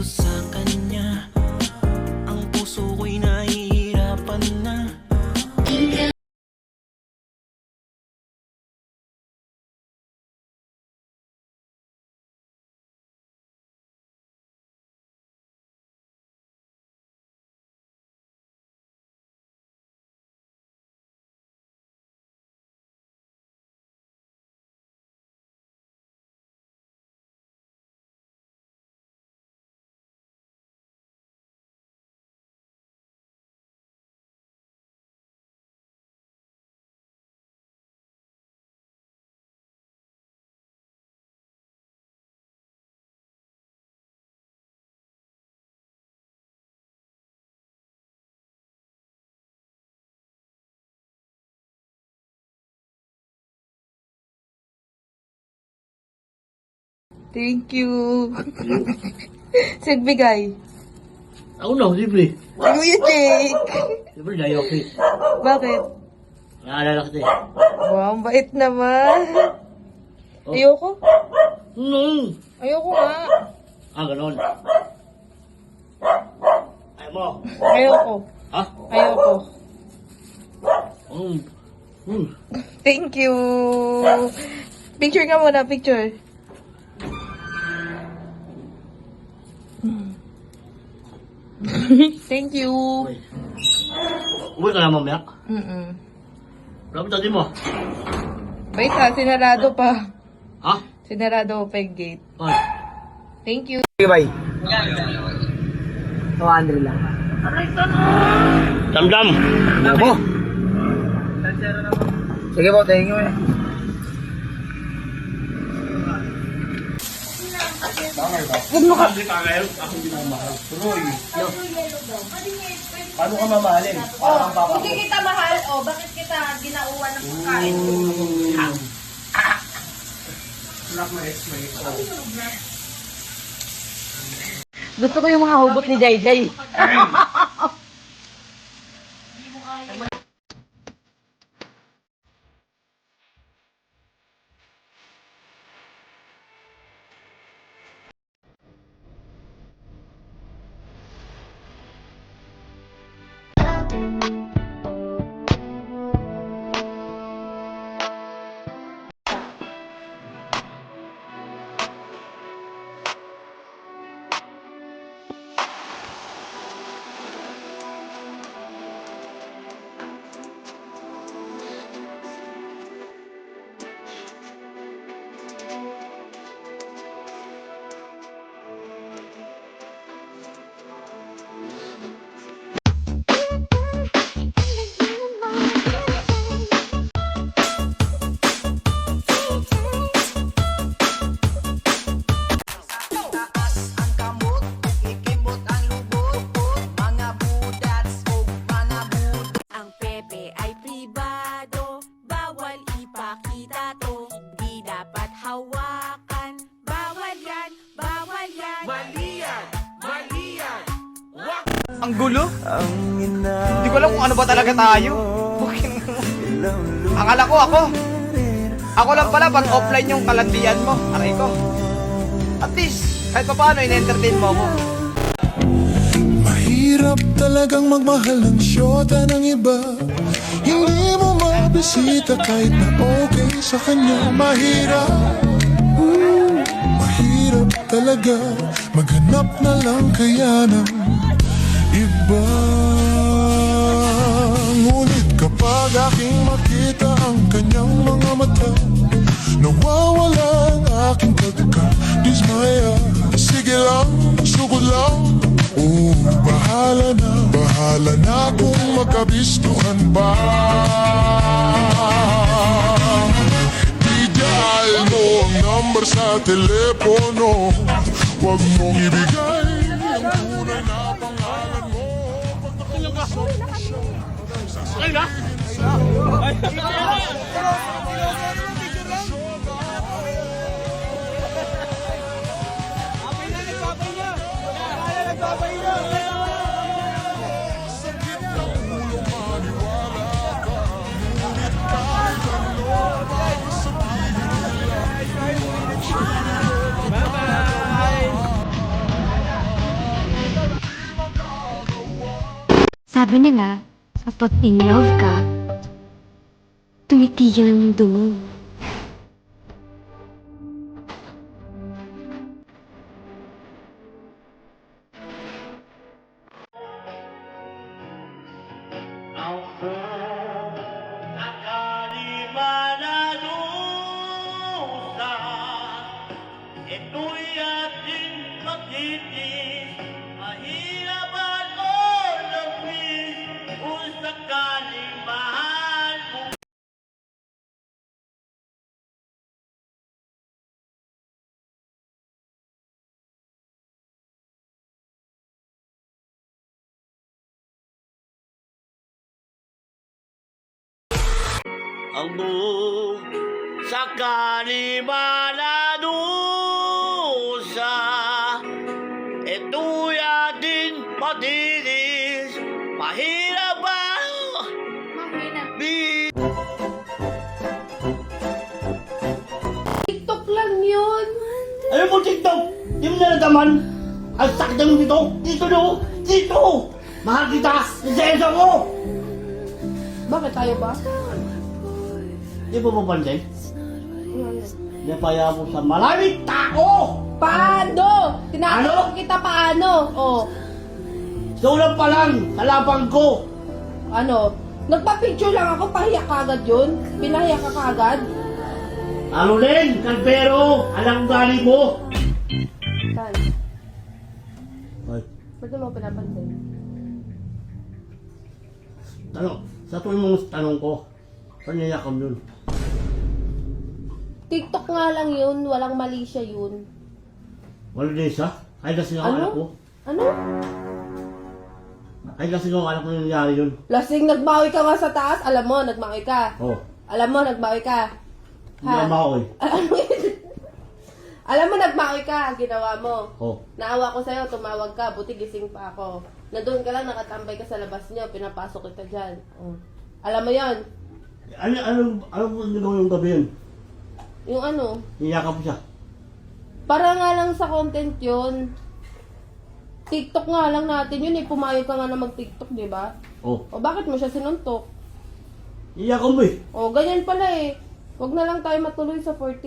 puso sa kanya. Ang puso ko'y nahihirapan na. Thank you. Sigbigay. Ako na, libre. Kuya Jake. Libre na, okay. Bakit? Naalala kita eh. Wow, ang bait naman. Oh. Ayoko. No. Ayoko nga. Ganon. Ayaw mo. Ayoko. Ha? Ayoko. Mm. Thank you. Picture ka muna, picture. Thank you. Uwi ka na mamaya. Mm-mm. Tadi mo. Wait ha, sinarado pa. Ha? Sinarado pa yung gate. Ay. Thank you. Okay, bye. 200 lang. Dam-dam. Ako. Sige po, thank you eh. Huwag mo ka. Ako hindi na mahal. Roy. Paano ka mamahalin? Parang papa ko. Hindi kita mahal, bakit kita ginauwan ng pagkain? Gusto ko yung mga hugot ni Jai Jai. Ang gulo. Hindi ko alam kung ano ba talaga tayo. Akala ko ako. Ako lang pala pag offline yung kalandian mo. Aray ko. At least, kahit pa paano, in-entertain mo ako. Mahirap talagang magmahal ng syota ng iba. Hindi mo mabisita kahit na okay sa kanya. Mahirap talaga maghanap na lang kaya ng iba. Ngunit kapag aking makita ang kanyang mga mata, nawawala ang aking pagka-dismaya. Sige lang, sugod lang. Oh, bahala na kung magkabistuhan ba. I-dial mo ang number sa telepono. Huwag mong ibigay ang tunay na pangalan mo. Pag nakasok na siya, Okay na? Sabi nila, kapag in love ka, tumitigil ang mundo mo. Ito'y ating pag-ibig, mahirap ako labis, kung sakaling mahal mo. Ang buong sakali maladusa, ito'y ating patinis, mahirap ba? TikTok lang yun. Ano mo, TikTok? Di mo naladaman? Ang sakit ng dito. Dito, no? Dito! Mahal kita! Lisensa mo! Bakit tayo ba? Di mo mapansin? Napaya mo sa maraming tao! Paano? Tinatanong kita paano? Oh, Sulang pa lang, kalabang ko! ano? Nagpa-picture lang ako, pahiya kagad yun? Pinahiya ka kagad? Arulin, Calvero, alam gali mo! Saan? Ay, Ba't mo pinapansin? sa tuloy mong tanong ko, panayakam yun. TikTok nga lang yun, walang mali siya yun. Wala din siya? Ay, lasing ako anak ko. Ano? Ay, lasing ako anak ko yung nangyari yun. Lasing, nagbawi ka nga sa taas. Alam mo, nagbawi ka. Oh, Alam mo, nagbawi ka. hindi na makoy. Alam mo, nagbawi ka. Ang ginawa mo. Oh, Naawa ko sa'yo, tumawag ka. Buti gising pa ako. Na doon ka lang, nakatambay ka sa labas niyo. Pinapasok kita dyan. Oh. Alam mo yon? ano mo ginawa yung gabi yun? Yung ano? Niyakap siya. Para nga lang sa content yun. TikTok nga lang natin yun eh. Pumayag ka nga na mag-TikTok, di ba? Oh, O bakit mo siya sinuntok? niyakap mo eh. O ganyan pala eh. Huwag na lang tayo matuloy sa 14.